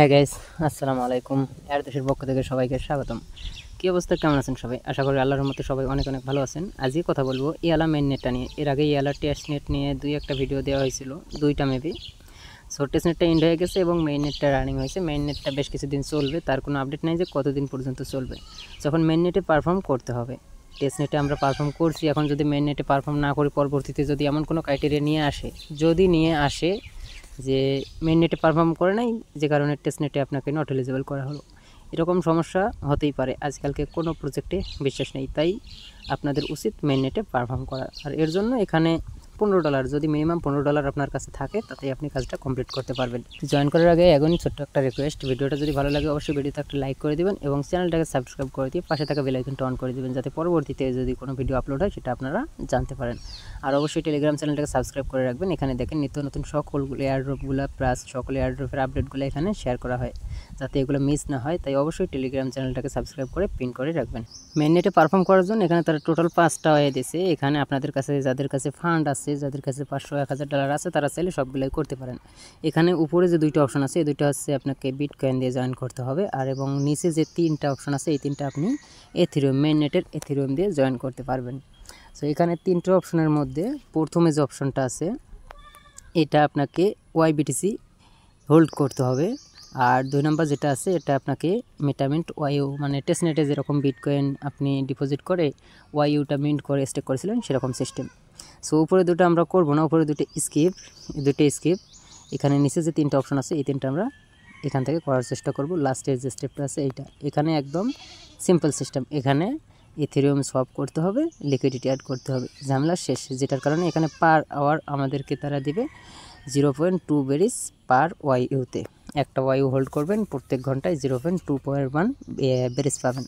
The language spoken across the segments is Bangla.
হ্যাঁ গাইস, আসসালামু আলাইকুম। এয়ার দেশের পক্ষ থেকে সবাইকে স্বাগতম। কী অবস্থা, কেমন আছেন সবাই? আশা করি আল্লাহর রহমতে সবাই অনেক অনেক ভালো আছেন। আজকে কথা বলবো ইয়ালা মেইন নেটটা নিয়ে। এর আগে ইয়ালা টেস্ট নেট নিয়ে একটা ভিডিও দেওয়া হয়েছিল, দুইটা মেবি। সো টেস্ট নেটটা এন্ড হয়ে গেছে এবং মেইন নেটটা রানিং হয়েছে। মেইন নেটটা বেশ কিছুদিন চলবে, তার কোনো আপডেট নেই যে কতদিন পর্যন্ত চলবে। যখন মেইন নেটে পারফর্ম করতে হবে, টেস্ট নেটে আমরা পারফর্ম করছি, এখন যদি মেইন নেটে পারফর্ম না করি, পরবর্তীতে যদি এমন কোনো ক্রাইটেরিয়া নিয়ে আসে যে মেইন নেটে পারফর্ম করে নাই, যে কারণে টেস্ট নেটে আপনাকে নট এলিজিবল করা হলো, এরকম সমস্যা হতেই পারে। আজকালকে কোনো প্রজেক্টে বিশ্বাস নেই, তাই আপনাদের উচিত মেইন নেটে পারফর্ম করা। আর এর জন্য এখানে $15, যদি মিনিমাম $15 আপনার কাছে থাকে, তাতে আপনি কাজটা কমপ্লিট করতে পারবেন। জয়েন করার আগে এখনই ছোট্ট একটা রিকোয়েস্ট, ভিডিওটা যদি ভালো লাগে অবশ্যই ভিডিওতে একটা লাইক করে দিবেন এবং চ্যানেলটাকে সাবস্ক্রাইব করে দিয়ে পাশে থাকা বেল আইকনটা অন করে দিবেন, যাতে পরবর্তীতে যদি কোনো ভিডিও আপলোড হয় সেটা আপনারা জানতে পারেন। আর অবশ্যই টেলিগ্রাম চ্যানেলটাকে সাবস্ক্রাইব করে রাখবেন। এখানে দেখেন নিত্য নতুন সকলগুলো এয়ারড্রপগুলো প্লাস সকল এয়ারড্রপের আপডেটগুলো এখানে শেয়ার করা হয়, যাতে এগুলো মিস না হয়। তাই অবশ্যই টেলিগ্রাম চ্যানেলটাকে সাবস্ক্রাইব করে পিন করে রাখবেন। মেইন নেটে পারফর্ম করার জন্য এখানে তারা টোটাল 5টা ওয়ে দিয়েছে। এখানে আপনাদের কাছে যাদের কাছে ফান্ড আছে, যাদের কাছে $500-1000 আছে, তারা চাইলে সবগুলোই করতে পারেন। এখানে উপরে যে দুইটা অপশন আছে, এই দুইটা হচ্ছে আপনাকে বিটকয়েন দিয়ে জয়েন করতে হবে, আর এবং নিচে যে 3টা অপশন আছে, এই 3টা আপনি এথেরিয়াম, মেইন নেটের এথেরিয়াম দিয়ে জয়েন করতে পারবেন। সো এখানে 3টা অপশনের মধ্যে প্রথমে যে অপশনটা আছে, এটা আপনাকে ওয়াইবিটিসি হোল্ড করতে হবে। আর 2 নম্বর যেটা আছে, এটা আপনাকে মেটামিন্ট ওয়াইউ, মানে টেস্টনেটে যেরকম বিটকয়েন আপনি ডিপোজিট করে ওয়াইউটা মিন্ট করে স্টেক করেছিলেন, সেরকম সিস্টেম। সো উপরে দুটো আমরা করব না, উপরে দুটো স্কিপ। এখানে নিচে যে 3টা অপশন আছে, এই 3টা আমরা এখান থেকে করার চেষ্টা করব। লাস্টের যে স্টেপটা আছে এইটা, এখানে একদম সিম্পল সিস্টেম। এখানে ইথেরিয়াম সোয়াপ করতে হবে, লিকুইডিটি অ্যাড করতে হবে, ঝামেলা শেষ। যেটার কারণে এখানে পার আওয়ার আমাদেরকে তারা দিবে 0.2 বেরিস পার ওয়াইউতে। একটা ওয়াইউ হোল্ড করবেন, প্রত্যেক ঘন্টায় 0.2.1 বেরিস পাবেন।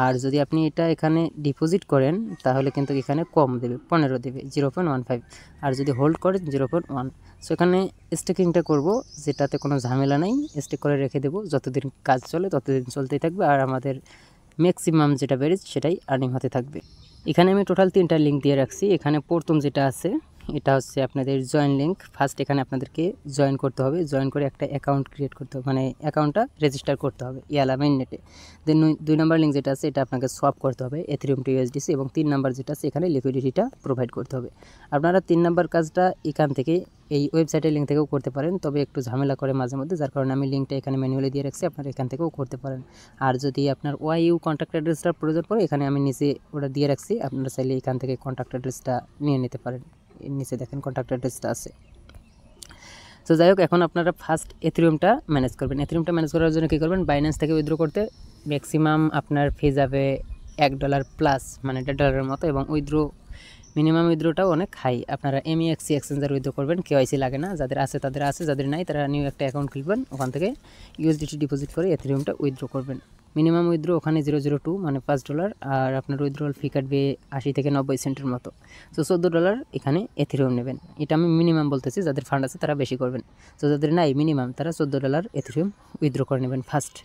আর যদি আপনি এটা এখানে ডিপোজিট করেন, তাহলে কিন্তু এখানে কম দেবে, 15 দেবে, 0.15। আর যদি হোল্ড করেন 0.1। সো এখানে স্টেকিংটা করব, যেটাতে কোনো ঝামেলা নেই। স্টেক করে রেখে দেবো, যতদিন কাজ চলে ততদিন চলতেই থাকবে, আর আমাদের ম্যাক্সিমাম যেটা বেরিস সেটাই আর্নিং হতে থাকবে। এখানে আমি টোটাল 3টা লিঙ্ক দিয়ে রাখছি। এখানে প্রথম যেটা আছে, এটা হচ্ছে আপনাদের জয়েন লিঙ্ক। ফার্স্ট এখানে আপনাদেরকে জয়েন করতে হবে, জয়েন করে একটা অ্যাকাউন্ট ক্রিয়েট করতে হবে, মানে অ্যাকাউন্টটা রেজিস্টার করতে হবে ইয়ালা মেইন নেটে। দেন 2 নম্বর লিঙ্ক যেটা আছে, এটা আপনাকে সোয়াপ করতে হবে এথেরিয়াম টু ইউএসডিসি, এবং 3 নম্বর যেটা আছে, এখানে লিকুইডিটিটা প্রোভাইড করতে হবে। আপনারা 3 নম্বর কাজটা এখান থেকে এই ওয়েবসাইটের লিঙ্ক থেকেও করতে পারেন, তবে একটু ঝামেলা করে মাঝে মধ্যে, যার কারণে আমি লিঙ্কটা এখানে ম্যানুয়ালি দিয়ে রাখছি, আপনারা এখান থেকেও করতে পারেন। আর যদি আপনার ওয়াইইউ কন্ট্যাক্ট অ্যাড্রেসটার প্রয়োজন পড়ে, এখানে আমি নিচে ওটা দিয়ে রাখছি, আপনারা চাইলে এখান থেকে কন্ট্যাক্ট অ্যাড্রেসটা নিয়ে নিতে পারেন। নিচে দেখেন কন্ট্যাক্ট অ্যাড্রেসটা আছে। তো যাই হোক, এখন আপনারা ফার্স্ট এথেরিয়ামটা ম্যানেজ করবেন। এথেরিয়ামটা ম্যানেজ করার জন্য কী করবেন, বাইন্যান্স থেকে উইথড্র করতে ম্যাক্সিমাম আপনার ফি যাবে $1 প্লাস, মানে $1.5 মতো, এবং মিনিমাম উইথড্রোটাও অনেক হাই। আপনারা এমইএক্সি এক্সচেঞ্জার উইথড্র করবেন, কেওয়াইসি লাগে না। যাদের আছে তাদের আছে, যাদের নাই তারা নিউ একটা অ্যাকাউন্ট খুলবেন, ওখান থেকে ইউএসডিটি ডিপোজিট করে এথেরিয়ামটা উইথড্র করবেন। মিনিমাম উইথড্র ওখানে 0.02, মানে $5, আর আপনার উইথড্রল ফি কাটবে 80 থেকে 90 সেন্টের মতো। সো $14 এখানে এথেরিয়াম নেবেন। এটা আমি মিনিমাম বলতেছি, যাদের ফান্ড আছে তারা বেশি করবেন। তো যাদের নাই মিনিমাম, তারা $14 এথেরিয়াম উইথড্র করে নেবেন ফার্স্ট।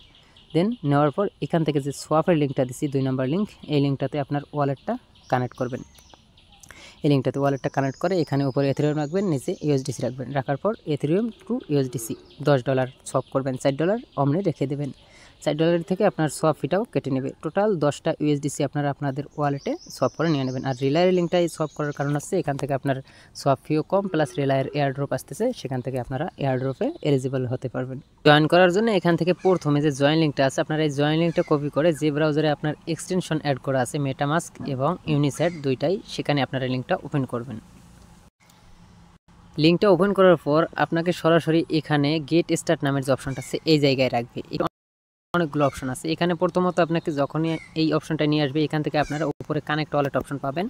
দেন নেওয়ার পর এখান থেকে যে সোয়াপের লিঙ্কটা দিচ্ছি, 2 নম্বর লিঙ্ক, এই লিঙ্কটাতে আপনার ওয়ালেটটা কানেক্ট করবেন। এই লিঙ্কটাতে ওয়ালেটটা কানেক্ট করে এখানে উপরে এথেরিয়াম রাখবেন, নিচে ইউএসডিসি রাখবেন। রাখার পর এথেরিয়াম টু ইউএসডিসি $10 সোয়াপ করবেন, $4 অমনি রেখে দেবেন। $4 থেকে আপনার সোয়াপ ফিটাও কেটে নেবে। টোটাল 10টা ইউএসডিসি আপনারা আপনাদের ওয়ালেটে সোয়াপ করে নিয়ে নেবেন। আর রিলায়ের লিঙ্কটাই সোয়াপ করার কারণ হচ্ছে, এখান থেকে আপনার সোয়াপ ফিও কম, প্লাস রিলায়ের এয়ারড্রপ আসতেছে, সেখান থেকে আপনারা এয়ারড্রপে এলিজিবল হতে পারবেন। জয়েন করার জন্য এখান থেকে প্রথমে যে জয়েন লিঙ্কটা আছে, আপনারা এই জয়েন লিঙ্কটা কপি করে যে ব্রাউজারে আপনার এক্সটেনশন অ্যাড করা আছে, মেটামাস্ক এবং ইউনিসেট দুইটাই, সেখানে আপনারা লিঙ্কটা ওপেন করবেন। লিঙ্কটা ওপেন করার পর আপনাকে সরাসরি এখানে গেট স্টার্ট নামের যে অপশনটা আছে, এই জায়গায় রাখবে। অনেকগুলো অপশন আছে এখানে। প্রথমত আপনাকে যখনই এই অপশনটা নিয়ে আসবে, এখান থেকে আপনারা উপরে কানেক্ট ওয়ালেট অপশন পাবেন।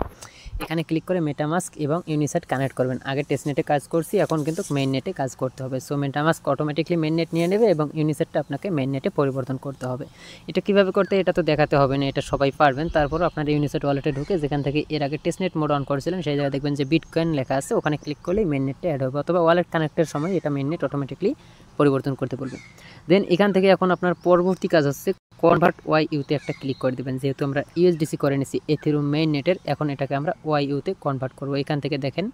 এখানে ক্লিক করে মেটামাস্ক এবং ইউনিসেট কানেক্ট করবেন। আগে টেস্ট নেটে কাজ করছি, এখন কিন্তু মেইন নেটে কাজ করতে হবে। So MetaMask automatically main net নিয়ে নেবে, এবং ইউনিসেটটা আপনাকে মেইন নেটে পরিবর্তন করতে হবে। এটা কিভাবে করতে, এটা তো দেখাতে হবে না, এটা সবাই পারবেন। তারপর আপনার ইউনিসেট ওয়ালেটে ঢুকে যেখান থেকে এর আগে টেস্ট নেট মোড অন করেছিলেন, সেই জায়গায় দেখবেন যে বিটকয়েন লেখা আছে, ওখানে ক্লিক করলেই মেইন নেটটা অ্যাড হবে, অথবা ওয়ালেট কানেক্টের সময় এটা মেইন নেট অটোমেটিকলি পরিবর্তন করতে বলবে। দেন এখান থেকে এখন আপনার পরবর্তী কাজ হচ্ছে কনভার্ট ওয়াইইউতে একটা ক্লিক করে দেবেন। যেহেতু আমরা ইউএসডিসি করে নিছি এথেরিয়াম মেইন নেটের, এখন এটাকে আমরা ওয়াইইউতে কনভার্ট করব। এখান থেকে দেখেন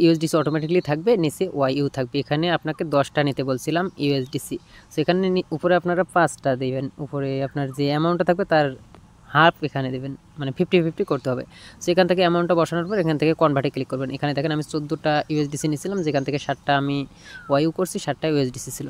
ইউএসডিসি অটোমেটিকলি থাকবে, নিচে ওয়াইইউ থাকবে। এখানে আপনাকে 10টা নিতে বলছিলাম ইউএসডিসি, সো এখানে উপরে আপনারা 5টা দেবেন। উপরে আপনার যে অ্যামাউন্টটা থাকবে তার হাফ এখানে দেবেন, মানে 50-50 করতে হবে। সো এখান থেকে অ্যামাউন্টটা বসানোর পর এখান থেকে কনভার্টে ক্লিক করবেন। এখানে দেখেন আমি 14টা ইউএসডিসি নিয়েছিলাম, যেখান থেকে 7টা আমি ওয়াইইউ করছি, 7টা ইউএসডিসি ছিল।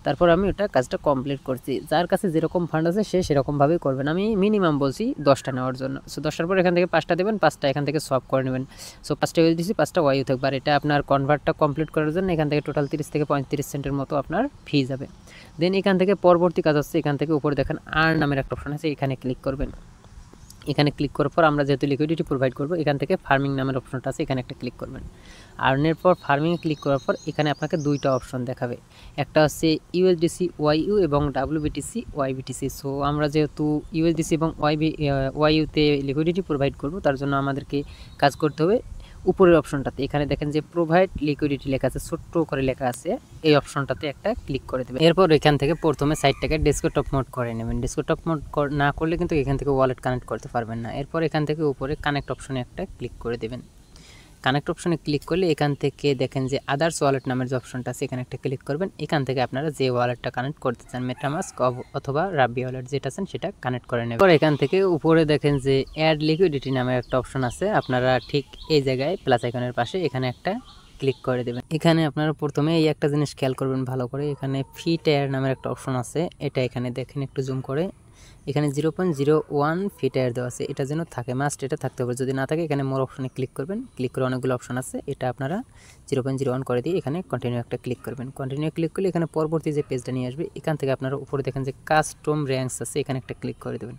তারপর আমি ওটা কাজটা কমপ্লিট করছি। যার কাছে যেরকম ফান্ড আছে সে সেরকমভাবেই করবেন। আমি মিনিমাম বলছি 10টা নেওয়ার জন্য। সো 10টার পর এখান থেকে 5টা দেবেন, 5টা এখান থেকে সলভ করে নেবেন। সো 5টা ইউএসডিসি, 5টা ওয়াইইউ থাকবে। আর এটা আপনার কনভার্টটা কমপ্লিট করার জন্য এখান থেকে টোটাল 30 থেকে 35 সেন্টের মতো আপনার ফি যাবে। দেন এখান থেকে পরবর্তী কাজ হচ্ছে, এখান থেকে উপরে দেখেন আর্ন নামের একটা অপশন আছে, এখানে ক্লিক করবেন। এখানে ক্লিক করার পর আমরা যেহেতু লিকুইডিটি প্রোভাইড করব, এখান থেকে ফার্মিং নামের অপশনটা আছে, এখানে একটা ক্লিক করবেন। আর্নের পর ফার্মিংয়ে ক্লিক করার পর এখানে আপনাকে 2টা অপশন দেখাবে, একটা হচ্ছে ইউএসডিসি ওয়াইইউ এবং ডাব্লিউবিটিসি ওয়াইবিটিসি। সো আমরা যেহেতু ইউএসডিসি এবং ওয়াইইউতে লিকুইডিটি প্রোভাইড করব, তার জন্য আমাদেরকে কাজ করতে হবে উপরের অপশনটাতে। এখানে দেখেন যে প্রোভাইড লিকুইডিটি লেখা আছে, ছোট্ট করে লেখা আছে, এই অপশনটাতে একটা ক্লিক করে দেবেন। এরপর এখান থেকে প্রথমে সাইটটাকে ডেস্কটপ মোড করে নেবেন। ডেস্কটপ মোড না করলে কিন্তু এখান থেকে ওয়ালেট কানেক্ট করতে পারবেন না। এরপর এখান থেকে উপরে কানেক্ট অপশনে একটা ক্লিক করে দেবেন। কানেক্ট অপশনে ক্লিক করলে এখান থেকে দেখেন যে আদার্স ওয়ালেট নামের যে অপশনটা আছে, এখানে একটা ক্লিক করবেন। এখান থেকে আপনারা যে ওয়ালেটটা কানেক্ট করতে চান, মেটামাস্ক অথবা রাব্বি ওয়ালেট যেটা আছেন সেটা কানেক্ট করে নেবেন। এরপর এখান থেকে উপরে দেখেন যে অ্যাড লিকুইডিটি নামের একটা অপশন আছে, আপনারা ঠিক এই জায়গায় প্লাস আইকনের পাশে এখানে একটা ক্লিক করে দেবেন। এখানে আপনারা প্রথমে এই একটা জিনিস খেয়াল করবেন ভালো করে, এখানে ফি টায়ার নামের একটা অপশন আছে, এটা এখানে দেখেন একটু জুম করে, এখানে 0.01 ফি টায়ার দেওয়া আছে, এটা যেন থাকে, মাস্ট এটা থাকতে হবে। যদি না থাকে এখানে মোর অপশনে ক্লিক করবেন। ক্লিক করে অনেকগুলো অপশন আছে, এটা আপনারা 0.01 করে দিয়ে এখানে কন্টিনিউ একটা ক্লিক করবেন। কন্টিনিউ ক্লিক করলে এখানে পরবর্তী যে পেজটা নিয়ে আসবে, এখান থেকে আপনারা উপরে দেখেন যে কাস্টম র্যাঙ্কস আছে, এখানে একটা ক্লিক করে দেবেন।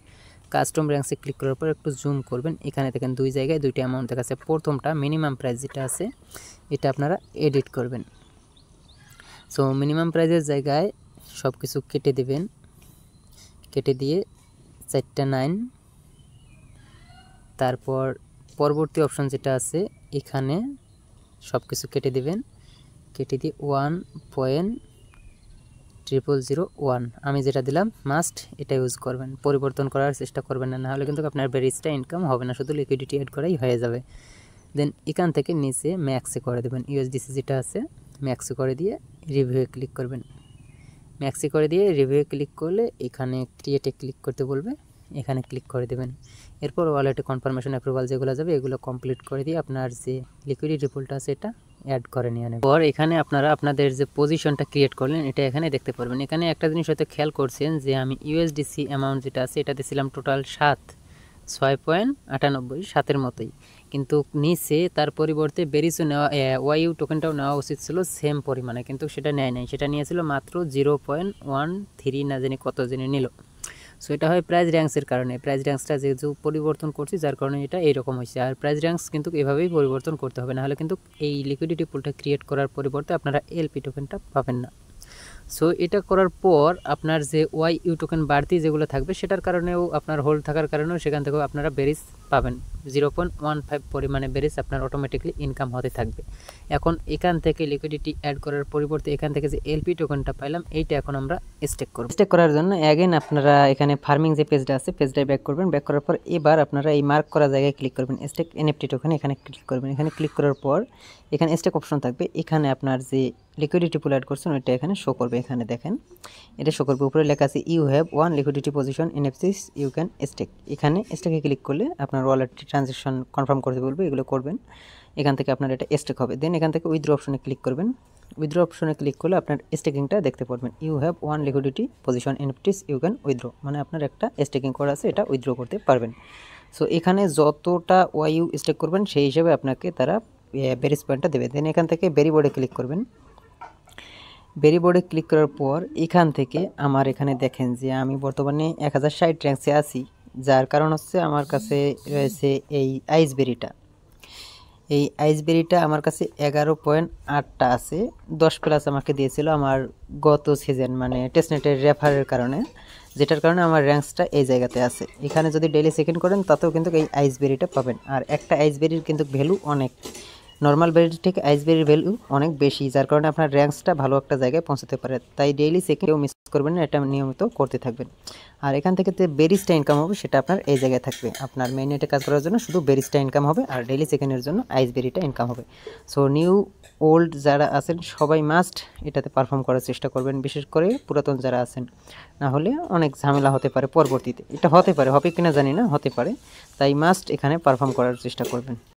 কাস্টম র্যাঙ্কসে ক্লিক করার পর একটু জুম করবেন, এখানে দেখেন 2 জায়গায় 2টা অ্যামাউন্ট দেখাচ্ছে। প্রথমটা মিনিমাম প্রাইস যেটা আছে এটা আপনারা এডিট করবেন। সো মিনিমাম প্রাইসের জায়গায় সব কিছু কেটে দেবেন, কেটে দিয়ে 4টা 9, তারপর পরবর্তী অপশন যেটা আছে এখানে সব কিছু কেটে দেবেন, কেটে দিয়ে 1.0001 আমি যেটা দিলাম মাস্ট এটা ইউজ করবেন, পরিবর্তন করার চেষ্টা করবেন না, নাহলে কিন্তু আপনার বেরিজটা ইনকাম হবে না, শুধু লিকুইডিটি অ্যাড করাই হয়ে যাবে। দেন এখান থেকে নিচে ম্যাক্সে করে দেবেন, ইউএসডিসি যেটা আছে ম্যাক্সে করে দিয়ে রিভিউয়ে ক্লিক করবেন। ম্যাক্সে করে দিয়ে রিভিউ ক্লিক করলে এখানে ক্রিয়েটে ক্লিক করতে বলবে, এখানে ক্লিক করে দেবেন। এরপর ওয়ালেটে কনফার্মেশন অ্যাপ্রুভাল যেগুলো যাবে এগুলো কমপ্লিট করে দিয়ে আপনার যে লিকুইডিটি পুলটা আছে এটা অ্যাড করে নিয়ে নেবেন। পর এখানে আপনারা আপনাদের যে পজিশনটা ক্রিয়েট করলেন এটা এখানে দেখতে পারবেন। এখানে একটা জিনিস হয়তো খেয়াল করছেন যে আমি ইউএসডিসি অ্যামাউন্ট যেটা আছে এটা দিয়েছিলাম টোটাল 6.98, 7-এর মতোই, কিন্তু নিচে তার পরিবর্তে বেরিসও নেওয়া, ওয়াইইউ টোকেনটাও নেওয়া উচিত ছিল সেম পরিমাণে, কিন্তু সেটা নেয় নাই, সেটা নিয়েছিল মাত্র 0.13 না জানি কত জেনে নিল। সো এটা হয় প্রাইস র্যাঙ্কসের কারণে, প্রাইস র্যাঙ্কসটা যেহেতু পরিবর্তন করছি যার কারণে এটা এইরকম হয়েছে। আর প্রাইস র্যাঙ্কস কিন্তু এভাবেই পরিবর্তন করতে হবে, নাহলে কিন্তু এই লিকুইডিটি পুলটা ক্রিয়েট করার পরিবর্তে আপনারা এলপি টোকেনটা পাবেন না। সো এটা করার পর আপনার যে ওয়াইইউ টোকেন বাড়তি যেগুলো থাকবে সেটার কারণেও আপনার হোল্ড থাকার কারণেও সেখান থেকেও আপনারা বেরিজ পাবেন, 0.15 পরিমাণে বেরিজ আপনার অটোমেটিকলি ইনকাম হতে থাকবে। এখন এখান থেকে লিকুইডিটি অ্যাড করার পরিবর্তে এখান থেকে যে এলপি টোকেনটা পাইলাম এইটা এখন আমরা স্টেক করব। স্টেক করার জন্য অ্যাগেন আপনারা এখানে ফার্মিং যে পেজটা আছে পেজটায় ব্যাক করবেন। ব্যাক করার পর এবার আপনারা এই মার্ক করা জায়গায় ক্লিক করবেন, স্টেক এনএফটি টোকেন, এখানে ক্লিক করবেন। এখানে ক্লিক করার পর এখানে স্টেক অপশন থাকবে, এখানে আপনার যে লিকুইডিটি পুল অ্যাড করছেন ওইটা এখানে শো করবে। এখানে দেখেন এটা শো করবে, উপরে লেখা আছে you have 1 liquidity position NFCs you can stake. এখানে স্টেকে ক্লিক করলে আপনার ওয়ালেট ট্রানজ্যাকশন কনফার্ম করতে বলবে, এগুলো করবেন। এখান থেকে আপনার এটা স্টেক হবে। দেন এখান থেকে উইথড্র অপশনে ক্লিক করবেন। উইথড্র অপশনে ক্লিক করলে আপনার স্টেকিংটা দেখতে পারবেন, you have 1 liquidity position NFTs you can withdraw, মানে আপনার একটা স্টেকিং করা আছে, এটা উইথড্র করতে পারবেন। সো এখানে যতটা ওয়াইইউ স্টেক করবেন সেই হিসাবে আপনাকে তারা বেরিজ পয়েন্টটা দেবে। দেন এখান থেকে বেরি বোর্ডে ক্লিক করবেন। বেরি বোর্ডে ক্লিক করার পর এখান থেকে আমার এখানে দেখেন যে আমি বর্তমানে 1060 র্যাঙ্কসে আছি, যার কারণ হচ্ছে আমার কাছে রয়েছে এই আইসবেরিটা। এই আইসবেরিটা আমার কাছে 11.8টা আছে, 10+ আমাকে দিয়েছিল আমার গত সিজন মানে টেস্টনেটের রেফারের কারণে, যেটার কারণে আমার র্যাঙ্কসটা এই জায়গাতে আছে। এখানে যদি ডেইলি সেকেন্ড করেন তাতেও কিন্তু এই আইসবেরিটা পাবেন। আর একটা আইসবেরির কিন্তু ভ্যালু অনেক, নর্মাল বেরির থেকে আইসবেরির ভ্যালু অনেক বেশি, যার কারণে আপনার র্যাঙ্কসটা ভালো একটা জায়গায় পৌঁছাতে পারে। তাই ডেইলি চেকেও মিস করবেন না, এটা নিয়মিত করতে থাকবেন। আর এখান থেকে যে বেরিজটা ইনকাম হবে সেটা আপনার এই জায়গায় থাকবে। আপনার মেইন নেটে কাজ করার জন্য শুধু বেরিজটা ইনকাম হবে, আর ডেইলি চেকেনের জন্য আইসবেরিটা ইনকাম হবে। সো নিউ ওল্ড যারা আছেন সবাই মাস্ট এটাতে পারফর্ম করার চেষ্টা করবেন, বিশেষ করে পুরাতন যারা আছেন, না হলে অনেক ঝামেলা হতে পারে পরবর্তীতে। এটা হতে পারে, হবে কিনা জানি না, হতে পারে। তাই মাস্ট এখানে পারফর্ম করার চেষ্টা করবেন।